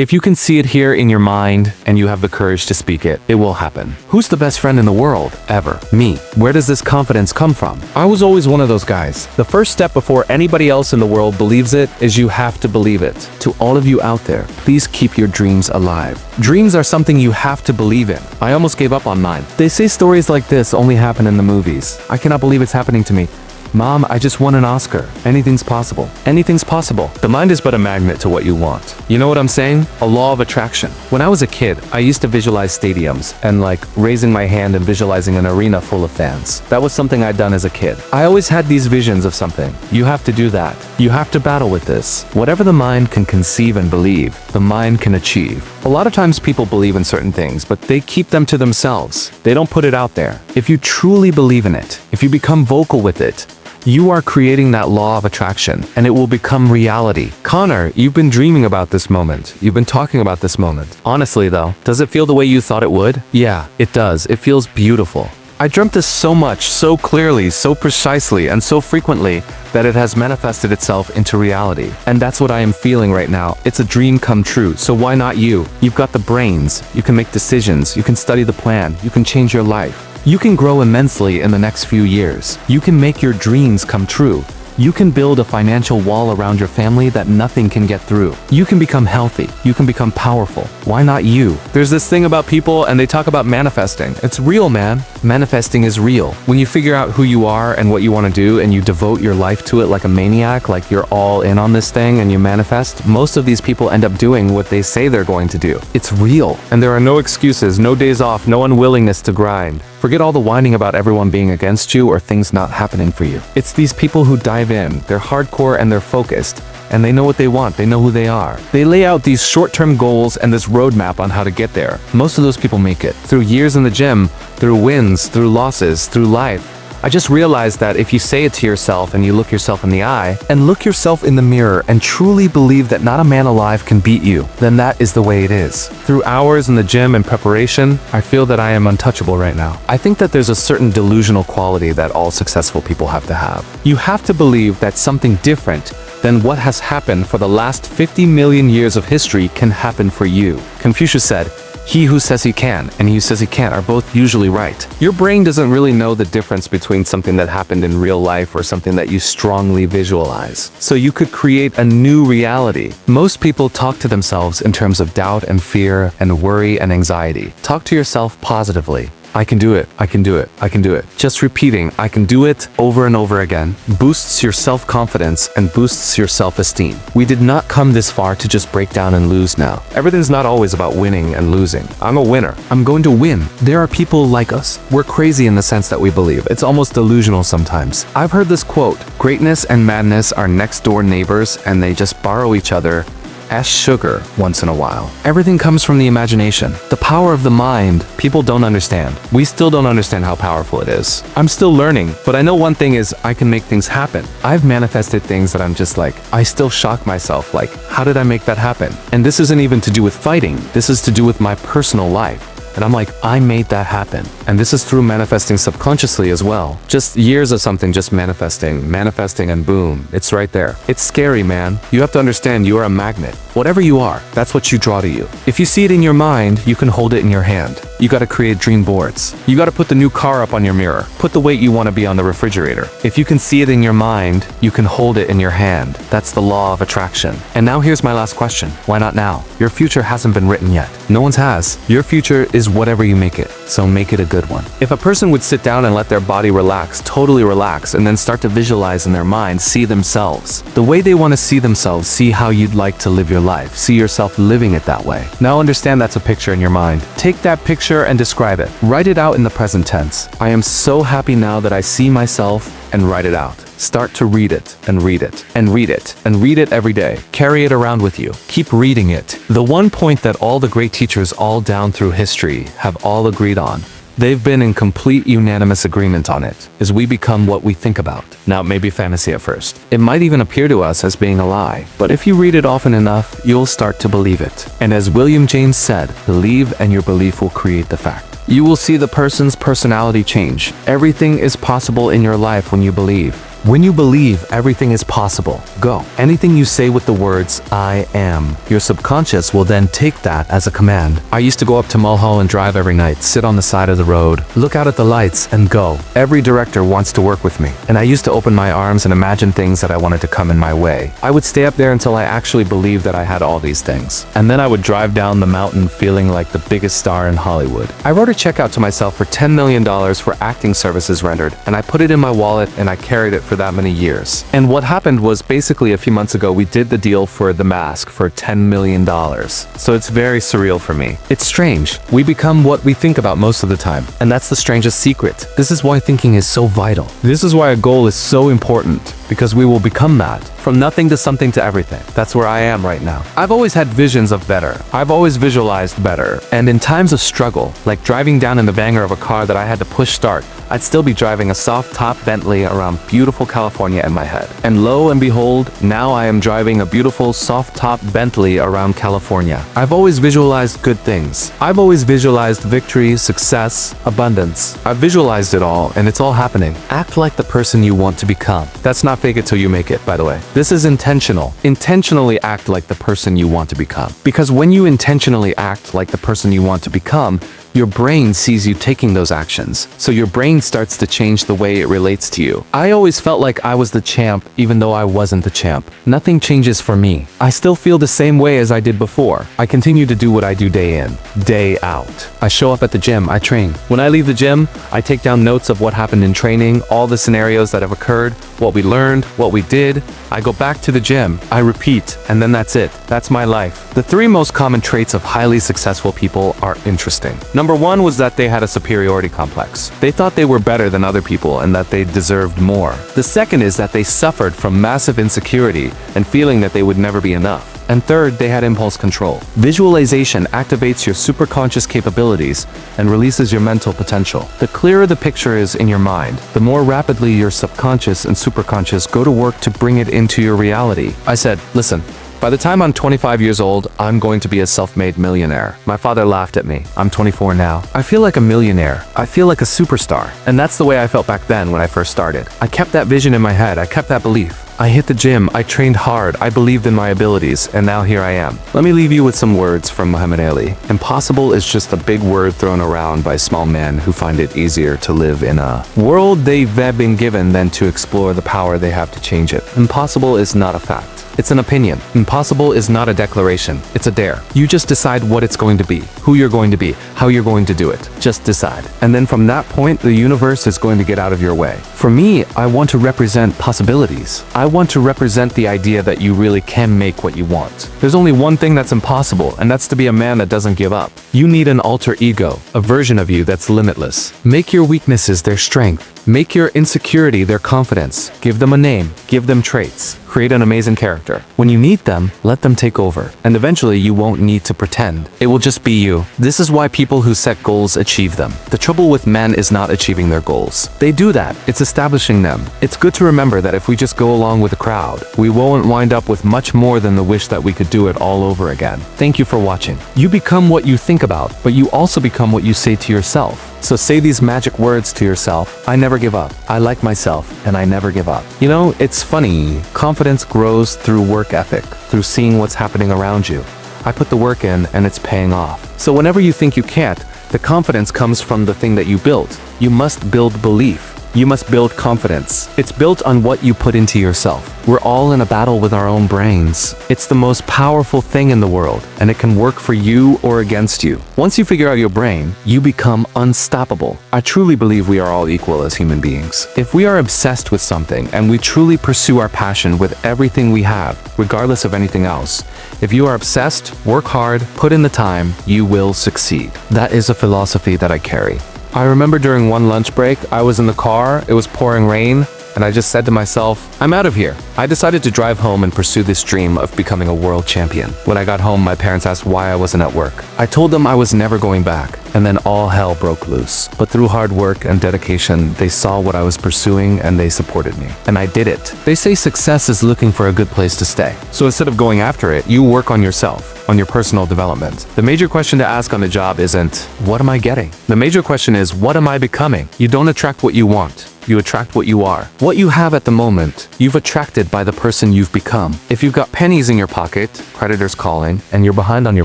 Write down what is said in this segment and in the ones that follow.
If you can see it here in your mind and you have the courage to speak it, it will happen. Who's the best friend in the world, ever? Me. Where does this confidence come from? I was always one of those guys. The first step before anybody else in the world believes it is you have to believe it. To all of you out there, please keep your dreams alive. Dreams are something you have to believe in. I almost gave up on mine. They say stories like this only happen in the movies. I cannot believe it's happening to me. Mom, I just won an Oscar. Anything's possible. Anything's possible. The mind is but a magnet to what you want. You know what I'm saying? A law of attraction. When I was a kid, I used to visualize stadiums and like raising my hand and visualizing an arena full of fans. That was something I'd done as a kid. I always had these visions of something. You have to do that. You have to battle with this. Whatever the mind can conceive and believe, the mind can achieve. A lot of times people believe in certain things, but they keep them to themselves. They don't put it out there. If you truly believe in it, if you become vocal with it, you are creating that law of attraction, and it will become reality. Connor, you've been dreaming about this moment. You've been talking about this moment. Honestly though, does it feel the way you thought it would? Yeah, it does. It feels beautiful. I dreamt this so much, so clearly, so precisely, and so frequently that it has manifested itself into reality. And that's what I am feeling right now. It's a dream come true, so why not you? You've got the brains, you can make decisions, you can study the plan, you can change your life. You can grow immensely in the next few years. You can make your dreams come true. You can build a financial wall around your family that nothing can get through. You can become healthy. You can become powerful. Why not you? There's this thing about people and they talk about manifesting. It's real, man. Manifesting is real. When you figure out who you are and what you want to do and you devote your life to it like a maniac, like you're all in on this thing and you manifest, most of these people end up doing what they say they're going to do. It's real. And there are no excuses, no days off, no unwillingness to grind. Forget all the whining about everyone being against you or things not happening for you. It's these people who dive in, they're hardcore and they're focused, and they know what they want, they know who they are. They lay out these short-term goals and this roadmap on how to get there. Most of those people make it. Through years in the gym, through wins, through losses, through life. I just realized that if you say it to yourself and you look yourself in the eye and look yourself in the mirror and truly believe that not a man alive can beat you, then that is the way it is. Through hours in the gym and preparation, I feel that I am untouchable right now. I think that there's a certain delusional quality that all successful people have to have. You have to believe that something different than what has happened for the last 50 million years of history can happen for you. Confucius said, "He who says he can and he who says he can't are both usually right." Your brain doesn't really know the difference between something that happened in real life or something that you strongly visualize. So you could create a new reality. Most people talk to themselves in terms of doubt and fear and worry and anxiety. Talk to yourself positively. I can do it, I can do it, I can do it. Just repeating, I can do it over and over again boosts your self-confidence and boosts your self-esteem. We did not come this far to just break down and lose now. Everything's not always about winning and losing. I'm a winner. I'm going to win. There are people like us. We're crazy in the sense that we believe. It's almost delusional sometimes. I've heard this quote, "Greatness and madness are next door neighbors and they just borrow each other as sugar once in a while." Everything comes from the imagination. The power of the mind, people don't understand. We still don't understand how powerful it is. I'm still learning, but I know one thing is I can make things happen. I've manifested things that I'm just like, I still shock myself, like, how did I make that happen? And this isn't even to do with fighting. This is to do with my personal life. And I'm like, I made that happen. And this is through manifesting subconsciously as well. Just years of something just manifesting, and boom, it's right there. It's scary, man. You have to understand you are a magnet. Whatever you are, that's what you draw to you. If you see it in your mind, you can hold it in your hand. You gotta create dream boards. You gotta put the new car up on your mirror. Put the weight you wanna be on the refrigerator. If you can see it in your mind, you can hold it in your hand. That's the law of attraction. And now here's my last question. Why not now? Your future hasn't been written yet. No one's has. Your future is whatever you make it, so make it a good one. If a person would sit down and let their body relax, totally relax, and then start to visualize in their mind, see themselves, the way they want to see themselves, see how you'd like to live your life, see yourself living it that way. Now understand that's a picture in your mind. Take that picture and describe it. Write it out in the present tense. I am so happy now that I see myself, and write it out. Start to read it, and read it, and read it, and read it every day. Carry it around with you. Keep reading it. The one point that all the great teachers all down through history have all agreed on, they've been in complete unanimous agreement on it, is we become what we think about. Now, it may be fantasy at first. It might even appear to us as being a lie, but if you read it often enough, you'll start to believe it. And as William James said, believe and your belief will create the fact. You will see the person's personality change. Everything is possible in your life when you believe. When you believe everything is possible, go. Anything you say with the words, I am, your subconscious will then take that as a command. I used to go up to Mulholland Drive every night, sit on the side of the road, look out at the lights, and go. Every director wants to work with me. And I used to open my arms and imagine things that I wanted to come in my way. I would stay up there until I actually believed that I had all these things. And then I would drive down the mountain feeling like the biggest star in Hollywood. I wrote a check out to myself for $10 million for acting services rendered, and I put it in my wallet and I carried it for that many years. And what happened was basically a few months ago, we did the deal for The Mask for $10 million. So it's very surreal for me. It's strange. We become what we think about most of the time. And that's the strangest secret. This is why thinking is so vital. This is why a goal is so important, because we will become that. From nothing to something to everything. That's where I am right now. I've always had visions of better. I've always visualized better. And in times of struggle, like driving down in the banger of a car that I had to push start, I'd still be driving a soft-top Bentley around beautiful California in my head. And lo and behold, now I am driving a beautiful soft-top Bentley around California. I've always visualized good things. I've always visualized victory, success, abundance. I've visualized it all, and it's all happening. Act like the person you want to become. That's not fake it till you make it, by the way. This is intentional. Intentionally act like the person you want to become. Because when you intentionally act like the person you want to become, your brain sees you taking those actions. So your brain starts to change the way it relates to you. I always felt like I was the champ, even though I wasn't the champ. Nothing changes for me. I still feel the same way as I did before. I continue to do what I do day in, day out. I show up at the gym, I train. When I leave the gym, I take down notes of what happened in training, all the scenarios that have occurred, what we learned, what we did. I go back to the gym, I repeat, and then that's it. That's my life. The three most common traits of highly successful people are interesting. Number one was that they had a superiority complex. They thought they were better than other people and that they deserved more. The second is that they suffered from massive insecurity and feeling that they would never be enough. And third, they had impulse control. Visualization activates your superconscious capabilities and releases your mental potential. The clearer the picture is in your mind, the more rapidly your subconscious and superconscious go to work to bring it into your reality. I said, listen, by the time I'm 25 years old, I'm going to be a self-made millionaire. My father laughed at me. I'm 24 now. I feel like a millionaire. I feel like a superstar. And that's the way I felt back then when I first started. I kept that vision in my head. I kept that belief. I hit the gym, I trained hard, I believed in my abilities, and now here I am. Let me leave you with some words from Muhammad Ali. Impossible is just a big word thrown around by small men who find it easier to live in a world they've been given than to explore the power they have to change it. Impossible is not a fact. It's an opinion. Impossible is not a declaration. It's a dare. You just decide what it's going to be, who you're going to be, how you're going to do it. Just decide. And then from that point, the universe is going to get out of your way. For me, I want to represent possibilities. I want to represent the idea that you really can make what you want. There's only one thing that's impossible, and that's to be a man that doesn't give up. You need an alter ego, a version of you that's limitless. Make your weaknesses their strength. Make your insecurity their confidence. Give them a name. Give them traits. Create an amazing character. When you need them, let them take over. And eventually you won't need to pretend. It will just be you. This is why people who set goals achieve them. The trouble with men is not achieving their goals. They do that. It's establishing them. It's good to remember that if we just go along with the crowd, we won't wind up with much more than the wish that we could do it all over again. Thank you for watching. You become what you think about, but you also become what you say to yourself. So say these magic words to yourself. I never give up. I like myself, and I never give up. You know, it's funny. Confidence grows through work ethic, through seeing what's happening around you. I put the work in, and it's paying off. So whenever you think you can't, the confidence comes from the thing that you built. You must build belief. You must build confidence. It's built on what you put into yourself. We're all in a battle with our own brains. It's the most powerful thing in the world, and it can work for you or against you. Once you figure out your brain, you become unstoppable. I truly believe we are all equal as human beings. If we are obsessed with something and we truly pursue our passion with everything we have, regardless of anything else, if you are obsessed, work hard, put in the time, you will succeed. That is a philosophy that I carry. I remember during one lunch break, I was in the car, it was pouring rain, and I just said to myself, I'm out of here. I decided to drive home and pursue this dream of becoming a world champion. When I got home, my parents asked why I wasn't at work. I told them I was never going back, and then all hell broke loose. But through hard work and dedication, they saw what I was pursuing and they supported me. And I did it. They say success is looking for a good place to stay. So instead of going after it, you work on yourself, on your personal development. The major question to ask on the job isn't, what am I getting? The major question is, what am I becoming? You don't attract what you want. you attract what you are. What you have at the moment, you've attracted by the person you've become. If you've got pennies in your pocket, creditors calling, and you're behind on your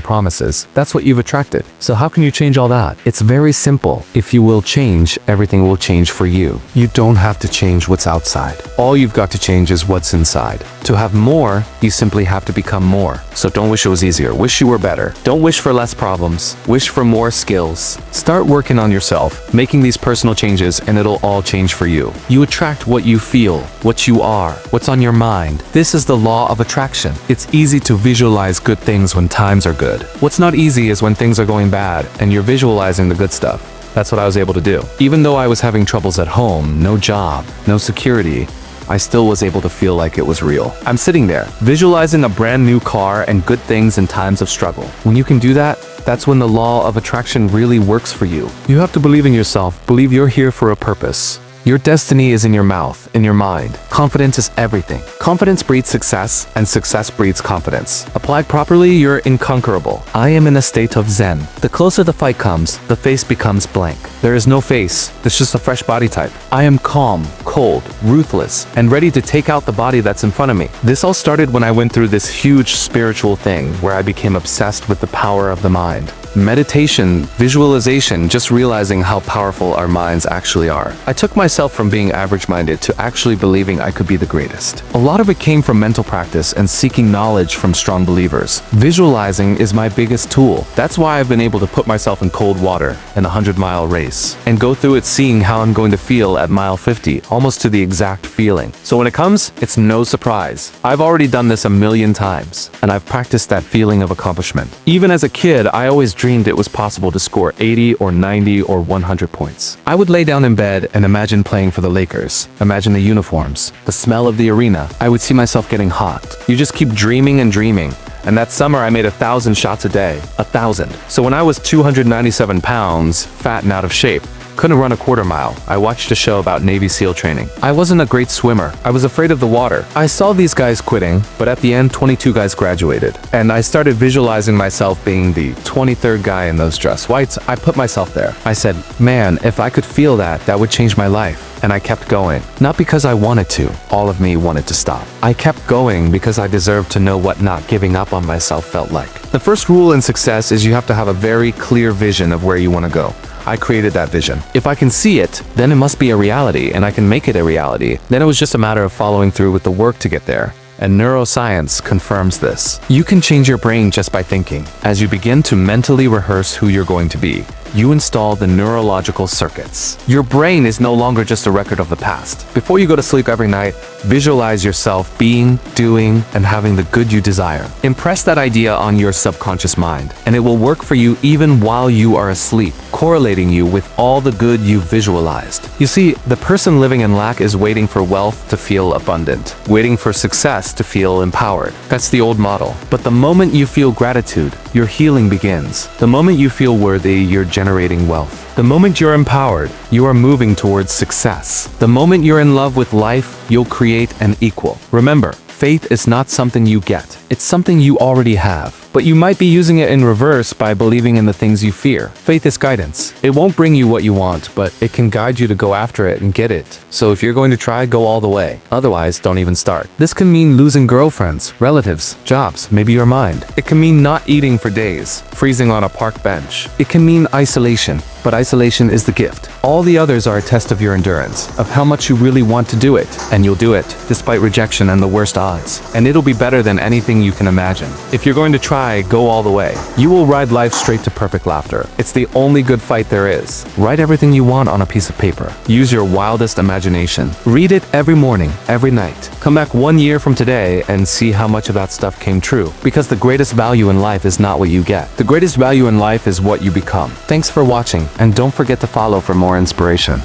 promises, that's what you've attracted. So how can you change all that? It's very simple. If you will change, everything will change for you. You don't have to change what's outside. All you've got to change is what's inside. To have more, you simply have to become more. So don't wish it was easier. Wish you were better. Don't wish for less problems. Wish for more skills. Start working on yourself, making these personal changes, and it'll all change for you. You attract what you feel, what you are, what's on your mind. This is the law of attraction. It's easy to visualize good things when times are good. What's not easy is when things are going bad and you're visualizing the good stuff. That's what I was able to do. Even though I was having troubles at home, no job, no security, I still was able to feel like it was real. I'm sitting there, visualizing a brand new car and good things in times of struggle. When you can do that, that's when the law of attraction really works for you. You have to believe in yourself, believe you're here for a purpose. Your destiny is in your mouth, in your mind. Confidence is everything. Confidence breeds success, and success breeds confidence. Applied properly, you're inconquerable. I am in a state of zen. The closer the fight comes, the face becomes blank. There is no face, there's just a fresh body type. I am calm, cold, ruthless, and ready to take out the body that's in front of me. This all started when I went through this huge spiritual thing where I became obsessed with the power of the mind. Meditation, visualization, just realizing how powerful our minds actually are. I took myself from being average-minded to actually believing I could be the greatest. A lot of it came from mental practice and seeking knowledge from strong believers. Visualizing is my biggest tool. That's why I've been able to put myself in cold water in a 100-mile race and go through it seeing how I'm going to feel at mile 50, almost to the exact feeling. So when it comes, it's no surprise. I've already done this a million times, and I've practiced that feeling of accomplishment. Even as a kid, I always dreamed it was possible to score 80 or 90 or 100 points. I would lay down in bed and imagine playing for the Lakers. Imagine the uniforms, the smell of the arena. I would see myself getting hot. You just keep dreaming and dreaming. And that summer I made 1,000 shots a day. 1,000. So when I was 297 pounds, fat and out of shape, couldn't run a quarter mile, I watched a show about Navy SEAL training. I wasn't a great swimmer. I was afraid of the water. I saw these guys quitting, but at the end, 22 guys graduated. And I started visualizing myself being the 23rd guy in those dress whites. I put myself there. I said, man, if I could feel that, that would change my life. And I kept going. Not because I wanted to. All of me wanted to stop. I kept going because I deserved to know what not giving up on myself felt like. The first rule in success is you have to have a very clear vision of where you want to go. I created that vision. If I can see it, then it must be a reality, and I can make it a reality. Then it was just a matter of following through with the work to get there. And neuroscience confirms this. You can change your brain just by thinking. As you begin to mentally rehearse who you're going to be, you install the neurological circuits. Your brain is no longer just a record of the past. Before you go to sleep every night, visualize yourself being, doing, and having the good you desire. Impress that idea on your subconscious mind, and it will work for you even while you are asleep, correlating you with all the good you've visualized. You see, the person living in lack is waiting for wealth to feel abundant, waiting for success to feel empowered. That's the old model. But the moment you feel gratitude, your healing begins. The moment you feel worthy, you're generating wealth. The moment you're empowered, you are moving towards success. The moment you're in love with life, you'll create an equal. Remember, faith is not something you get. It's something you already have. But you might be using it in reverse by believing in the things you fear. Faith is guidance. It won't bring you what you want, but it can guide you to go after it and get it. So if you're going to try, go all the way. Otherwise, don't even start. This can mean losing girlfriends, relatives, jobs, maybe your mind. It can mean not eating for days, freezing on a park bench. It can mean isolation, but isolation is the gift. All the others are a test of your endurance, of how much you really want to do it. And you'll do it, despite rejection and the worst odds. And it'll be better than anything you can imagine. If you're going to try, go all the way. You will ride life straight to perfect laughter. It's the only good fight there is. Write everything you want on a piece of paper. Use your wildest imagination. Read it every morning, every night. Come back 1 year from today and see how much of that stuff came true. Because the greatest value in life is not what you get. The greatest value in life is what you become. Thanks for watching, and don't forget to follow for more inspiration.